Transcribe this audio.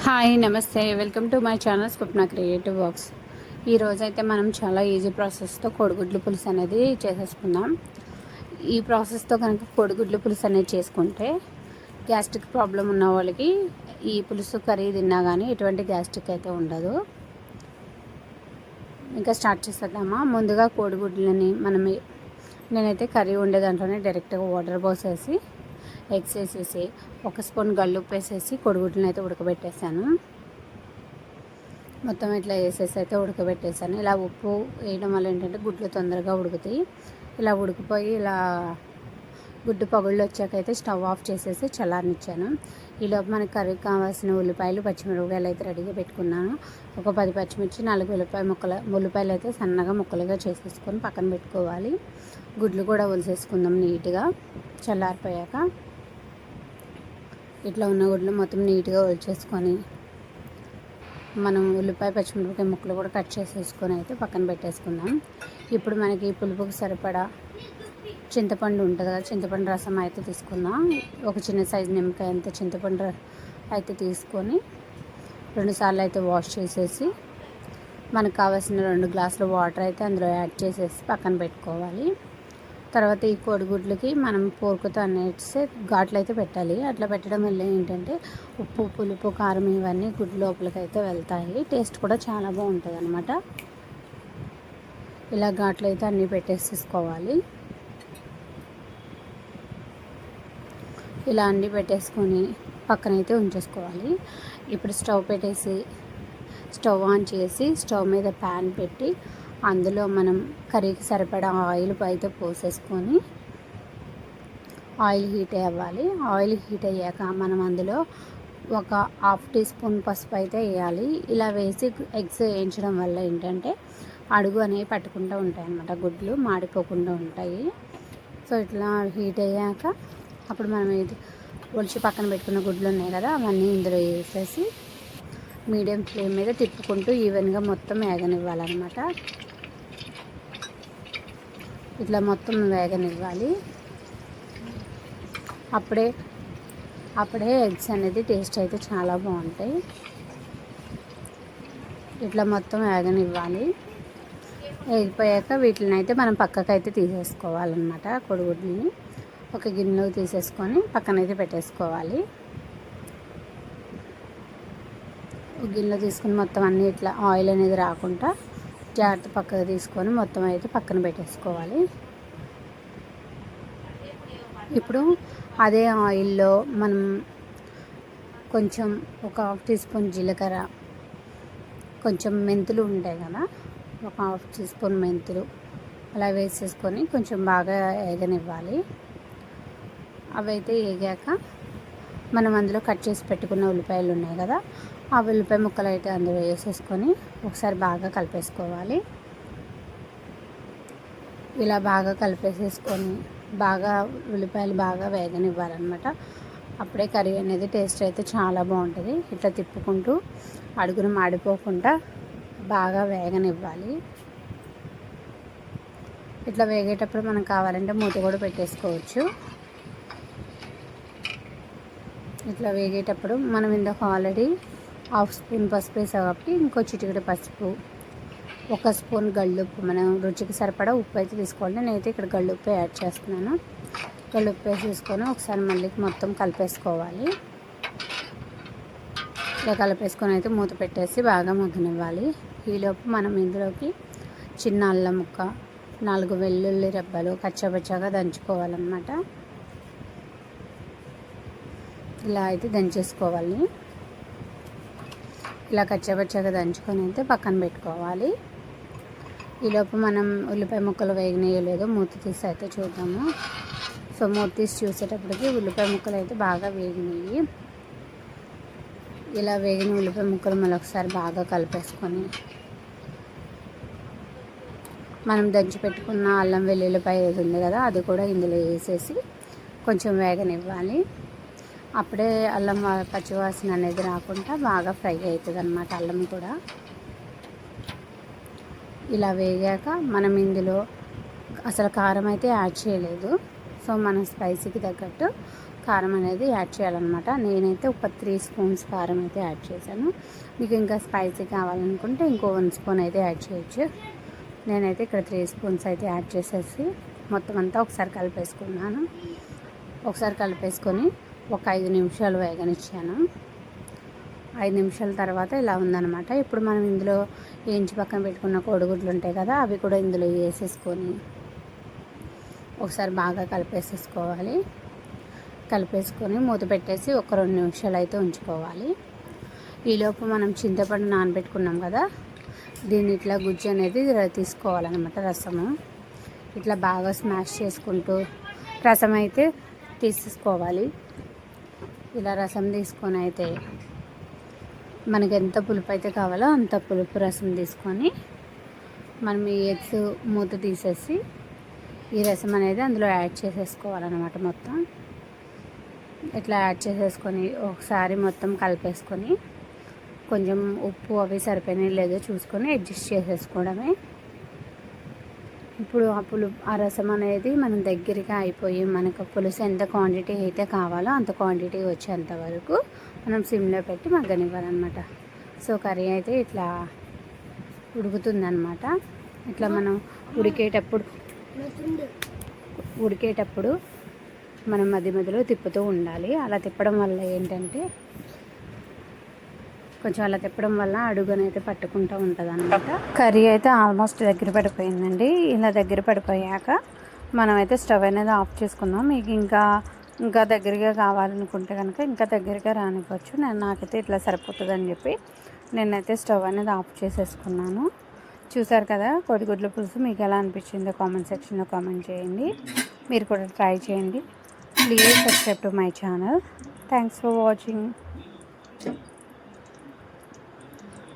Hi నమస్తే welcome to my channel Swapna creative works. ఈరోజైతే మనం చాలా ఈజీ ప్రాసెస్తో కోడిగుడ్లు పులుసు అనేది చేసేసుకుందాం. ఈ ప్రాసెస్తో కనుక కోడిగుడ్లు పులుసు అనేది చేసుకుంటే గ్యాస్ట్రిక్ ప్రాబ్లం ఉన్న వాళ్ళకి ఈ పులుసు కర్రీ తిన్నా కానీ ఎటువంటి గ్యాస్ట్రిక్ అయితే ఉండదు. ఇంకా స్టార్ట్ చేసేద్దామా. ముందుగా కోడిగుడ్లని నేనైతే కర్రీ వండే దాంట్లోనే డైరెక్ట్గా వాటర్ పోసేసి ఎగ్స్ వేసేసి 1 స్పూన్ గల్లుప్పు వేసేసి కోడిగుడ్లను అయితే ఉడకబెట్టేసాను. మొత్తం ఇట్లా వేసేసి అయితే ఉడకబెట్టేసాను. ఇలా ఉప్పు వేయడం వల్ల ఏంటంటే గుడ్లు తొందరగా ఉడుకుతాయి. ఇలా ఉడికిపోయి ఇలా గుడ్డు పగుళ్ళు వచ్చాకైతే స్టవ్ ఆఫ్ చేసేసి చల్లారనిచ్చాను. ఈలోపు మనకి కర్రీకి కావాల్సిన ఉల్లిపాయలు పచ్చిమిరపకాయలు అయితే రెడీగా పెట్టుకున్నాను. ఒక 10 పచ్చిమిర్చి 4 ఉల్లిపాయలు అయితే సన్నగా ముక్కలుగా చేసేసుకొని పక్కన పెట్టుకోవాలి. గుడ్లు కూడా ఒలిసేసుకుందాం నీట్గా చల్లారిపోయాక. ఇట్లా ఉన్న గుడ్లు మొత్తం నీట్గా ఒలిచేసుకొని మనం ఉల్లిపాయ పచ్చిమిరపకాయ ముక్కలు కూడా కట్ చేసేసుకొని అయితే పక్కన పెట్టేసుకుందాం. ఇప్పుడు మనకి పులుపుకి సరిపడా చింతపండు ఉంటుంది కదా, చింతపండు రసం అయితే తీసుకుందాం. ఒక చిన్న సైజు నిమ్మకాయ అంత చింతపండు అయితే తీసుకొని 2 సార్లు అయితే వాష్ చేసేసి మనకు కావాల్సిన 2 గ్లాసుల వాటర్ అయితే అందులో యాడ్ చేసేసి పక్కన పెట్టుకోవాలి. తర్వాత ఈ కోడిగుడ్లకి మనం పోరుకుతో అనేసి ఘాట్లు అయితే పెట్టాలి. అట్లా పెట్టడం వల్ల ఏంటంటే ఉప్పు పులుపు కారం ఇవన్నీ గుడ్డు లోపలికి అయితే వెళ్తాయి. టేస్ట్ కూడా చాలా బాగుంటుంది అన్నమాట. ఇలా ఘాట్లు అయితే అన్నీ పెట్టేసుకోవాలి. ఇలా అన్నీ పెట్టేసుకొని పక్కనైతే ఉంచేసుకోవాలి. ఇప్పుడు స్టవ్ ఆన్ చేసి స్టవ్ మీద ప్యాన్ పెట్టి అందులో మనం కర్రీకి సరిపడా ఆయిల్ అయితే పోసేసుకొని ఆయిల్ హీట్ అవ్వాలి. ఆయిల్ హీట్ అయ్యాక మనం అందులో ఒక 1/2 టీ స్పూన్ పసుపు అయితే వేయాలి. ఇలా వేసి ఎగ్స్ వేయించడం వల్ల ఏంటంటే అడుగు అనేవి పట్టుకుంటూ ఉంటాయి అన్నమాట, గుడ్లు మాడిపోకుండా ఉంటాయి. సో ఇట్లా హీట్ అయ్యాక అప్పుడు మనం ఇది ఒలిచి పక్కన పెట్టుకున్న గుడ్లు ఉన్నాయి కదా, అవన్నీ ఇందులో వేసేసి మీడియం ఫ్లేమ్ మీద తిప్పుకుంటూ ఈవెన్గా మొత్తం వేగనివ్వాలన్నమాట. ఇట్లా మొత్తం వేగనివ్వాలి. అప్పుడే ఎగ్స్ అనేది టేస్ట్ అయితే చాలా బాగుంటాయి. ఇట్లా మొత్తం వేగనివ్వాలి. వేగిపోయాక వీటిని అయితే మనం పక్కకైతే తీసేసుకోవాలన్నమాట. కోడిగుడ్లని ఒక గిన్నెలో తీసేసుకొని పక్కనైతే పెట్టేసుకోవాలి. ఒక గిన్నెలో తీసుకుని మొత్తం అన్నీ ఇట్లా ఆయిల్ అనేది రాకుండా జాగ్రత్త పక్కకు తీసుకొని మొత్తం అయితే పక్కన పెట్టేసుకోవాలి. ఇప్పుడు అదే ఆయిల్లో మనం కొంచెం ఒక 1/2 టీ స్పూన్ జీలకర్ర, కొంచెం మెంతులు ఉంటాయి కదా, ఒక 1/2 టీ స్పూన్ మెంతులు అలా వేసేసుకొని కొంచెం బాగా వేగనివ్వాలి. అవైతే వేగాక మనం అందులో కట్ చేసి పెట్టుకున్న ఉల్లిపాయలు ఉన్నాయి కదా, ఆ ఉల్లిపాయ ముక్కలు అయితే అందులో వేసేసుకొని ఒకసారి బాగా కలిపేసుకోవాలి. ఇలా బాగా కలిపేసేసుకొని ఉల్లిపాయలు బాగా వేగనివ్వాలన్నమాట. అప్పుడే కర్రీ అనేది టేస్ట్ అయితే చాలా బాగుంటుంది. ఇట్లా తిప్పుకుంటూ అడుగును మాడిపోకుండా బాగా వేగనివ్వాలి. ఇట్లా వేగేటప్పుడు మనకు కావాలంటే మూత కూడా పెట్టేసుకోవచ్చు. ఇట్లా వేగేటప్పుడు మనం ఇందాక ఆల్రెడీ 1/2 స్పూన్ పసుపు వేసాం కాబట్టి ఇంకో చిటికెడు పసుపు, 1 స్పూన్ గల్లుప్పు, మనం రుచికి సరిపడా ఉప్పు అయితే తీసుకోవాలి. నేనైతే ఇక్కడ గల్లుప్పు యాడ్ చేస్తున్నాను. గల్లుప్పు వేసేసుకొని ఒకసారి మళ్ళీ మొత్తం కలిపేసుకోవాలి. ఇలా కలిపేసుకొని అయితే మూత పెట్టేసి బాగా మగ్గనివ్వాలి. ఈలోపు మనం ఇందులోకి చిన్న అల్లం ముక్క, 4 వెల్లుల్లి రెబ్బలు కచ్చాపచ్చాగా దంచుకోవాలన్నమాట. ఇలా అయితే దంచేసుకోవాలి. ఇలా కచ్చాపచ్చాగా దంచుకొని అయితే పక్కన పెట్టుకోవాలి. ఈలోపు మనం ఉల్లిపాయ ముక్కలు వేగినాయో లేదో మూత తీసి అయితే చూద్దాము. సో మూత తీసి చూసేటప్పటికి ఉల్లిపాయ ముక్కలు అయితే బాగా వేగినాయి. ఇలా వేగిన ఉల్లిపాయ ముక్కలు మళ్ళీ ఒకసారి బాగా కలిపేసుకొని మనం దంచి పెట్టుకున్న అల్లం వెల్లుల్లిపాయ ఏది ఉంది కదా, అది కూడా ఇందులో వేసేసి కొంచెం వేగనివ్వాలి. అప్పుడే అల్లం పచ్చివాసన అనేది రాకుండా బాగా ఫ్రై అవుతుంది అన్నమాట అల్లం కూడా. ఇలా వేగాక మనం ఇందులో అసలు కారం అయితే యాడ్ చేయలేదు. సో మన స్పైసీకి తగ్గట్టు కారం అనేది యాడ్ చేయాలన్నమాట. నేనైతే ఒక 3 స్పూన్స్ కారం అయితే యాడ్ చేశాను. మీకు ఇంకా స్పైసీ కావాలనుకుంటే ఇంకో 1 స్పూన్ అయితే యాడ్ చేయొచ్చు. నేనైతే ఇక్కడ 3 స్పూన్స్ అయితే యాడ్ చేసేసి మొత్తం అంతా ఒకసారి కలిపేసుకున్నాను. ఒకసారి కలిపేసుకొని ఒక 5 నిమిషాలు వేగనిచ్చాను. 5 నిమిషాల తర్వాత ఇలా ఉందన్నమాట. ఇప్పుడు మనం ఇందులో వేయించి పక్కన పెట్టుకున్న కోడిగుడ్లు ఉంటాయి కదా, అవి కూడా ఇందులో వేసేసుకొని ఒకసారి బాగా కలిపేసేసుకోవాలి. కలిపేసుకొని మూత పెట్టేసి ఒక 2 నిమిషాలు అయితే ఉంచుకోవాలి. ఈలోపు మనం చింతపండు నానబెట్టుకున్నాం కదా, దీన్ని ఇట్లా గుజ్జు అనేది తీసుకోవాలన్నమాట. రసము ఇట్లా బాగా స్మాష్ చేసుకుంటూ రసం అయితే తీసుకోవాలి. ఇలా రసం తీసుకొని అయితే మనకి ఎంత పులుపు అయితే కావాలో అంత పులుపు రసం తీసుకొని మనం ఈ ఎగ్స్ మూత తీసేసి ఈ రసం అనేది అందులో యాడ్ చేసేసుకోవాలన్నమాట. మొత్తం ఇట్లా యాడ్ చేసేసుకొని ఒకసారి మొత్తం కలిపేసుకొని కొంచెం ఉప్పు అవి సరిపోయినాయి లేదో చూసుకొని అడ్జస్ట్ చేసేసుకోవడమే. ఇప్పుడు ఆ రసం అనేది మనం దగ్గరగా అయిపోయి మనకు పులుసు ఎంత క్వాంటిటీ అయితే కావాలో అంత క్వాంటిటీ వచ్చేంత వరకు మనం సిమ్లో పెట్టి మగ్గనివ్వాలన్నమాట. సో కర్రీ అయితే ఇట్లా ఉడుకుతుందన్నమాట. ఇట్లా మనం ఉడికేటప్పుడు మనం మధ్య మధ్యలో తిప్పుతూ ఉండాలి. అలా తిప్పడం వల్ల ఏంటంటే కొంచెం అలా తిప్పడం వల్ల అడుగునైతే పట్టుకుంటూ ఉంటుంది అన్నమాట. కర్రీ అయితే ఆల్మోస్ట్ దగ్గర పడిపోయిందండి. ఇలా దగ్గర పడిపోయాక మనమైతే స్టవ్ అనేది ఆఫ్ చేసుకుందాం. మీకు ఇంకా దగ్గరగా కావాలనుకుంటే కనుక ఇంకా దగ్గరగా రానివ్వచ్చు. నాకైతే ఇట్లా సరిపోతుందని చెప్పి నేనైతే స్టవ్ అనేది ఆఫ్ చేసేసుకున్నాను. చూసారు కదా కోడిగుడ్ల పులుసు. మీకు ఎలా అనిపించిందో కామెంట్ సెక్షన్లో కామెంట్ చేయండి. మీరు కూడా ట్రై చేయండి. Please subscribe to my channel. Thanks for watching.